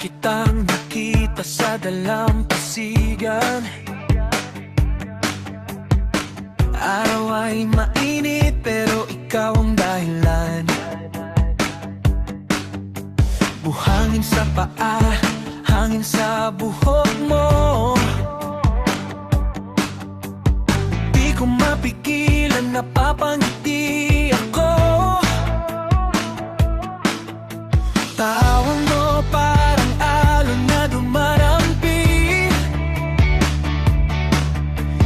kitang nakita sa dalampasigan. Araw ay mainit pero ikaw ang dahilan. Buhangin sa paa, hangin sa buhok mo. Di ko mapigilan, napapangiti ako. Tawa mo parang alon na dumarampi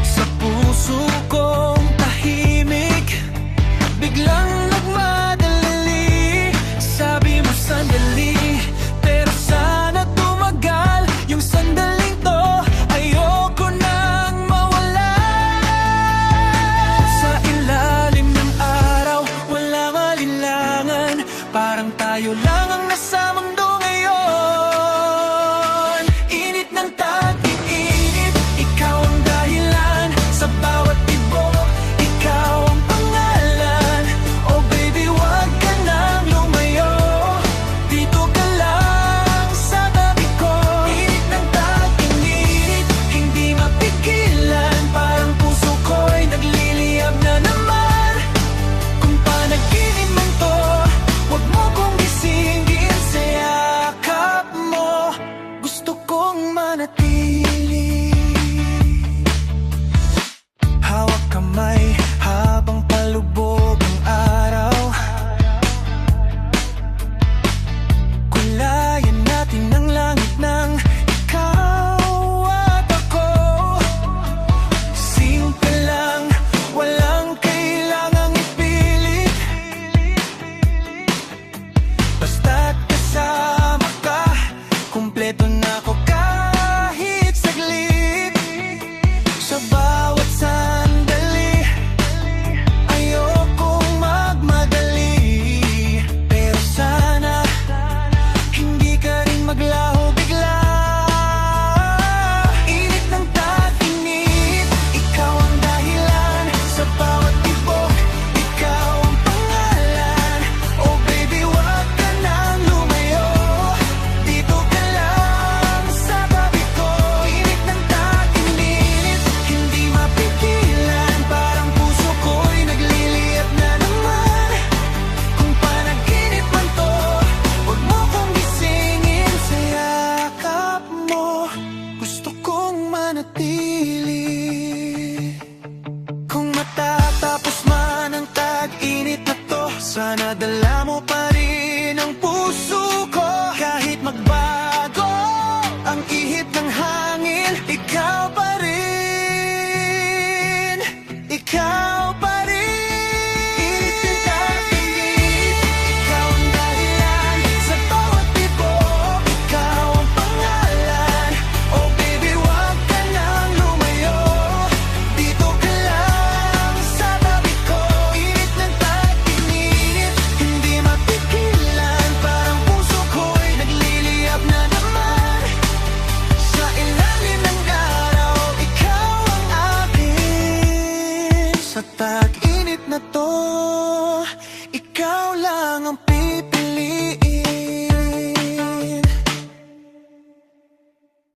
sa puso kong tahimik. Biglang nagmadali, sabi mo sandali, pero sana tumagal yung sandaling to. Ayoko nang mawala. Sa ilalim ng araw, walang alinlangan, parang tayo lang ang nasa mundo ngayon. Init ng tag-init, ikaw ang dahilan. Sa bawat tibok, ikaw ang pangalan. Oh baby, wag ka nang lumayo, dito ka lang sa tabi ko. Init ng tag-init, hindi mapigilan, parang puso ko'y nagliliyab na naman. Kung panaginip man to, wag mo kong gisingin sa yakap mo. Gusto kong manatili. Hawak kamay habang palubog ang araw. Kulayan natin ang langit ng ikaw at ako. Simple lang, walang kailangang ipilit. Basta't kasama ka, kumpleto na ako kahit saglit. Sa bawat sandali, ayokong magmadali, pero sana hindi ka rin maglaho bigla. Init ng tag-init, ikaw ang dahilan. Sa bawat tibok, ikaw ang pangalan. Oh baby, wag ka nang lumayo, dito ka lang sa tabi ko. Init ng tag-init, hindi mapigilan, parang puso ko'y nagliliyab na naman. Kung panaginip man to, wag mo kong gisingin sa yakap mo. Gusto kong manatili. Kung matatapos man ang tag-init na to, sana dala mo pa rin ang puso ko. Kahit magbago ang ihip ng hangin, ikaw pa rin. Ikaw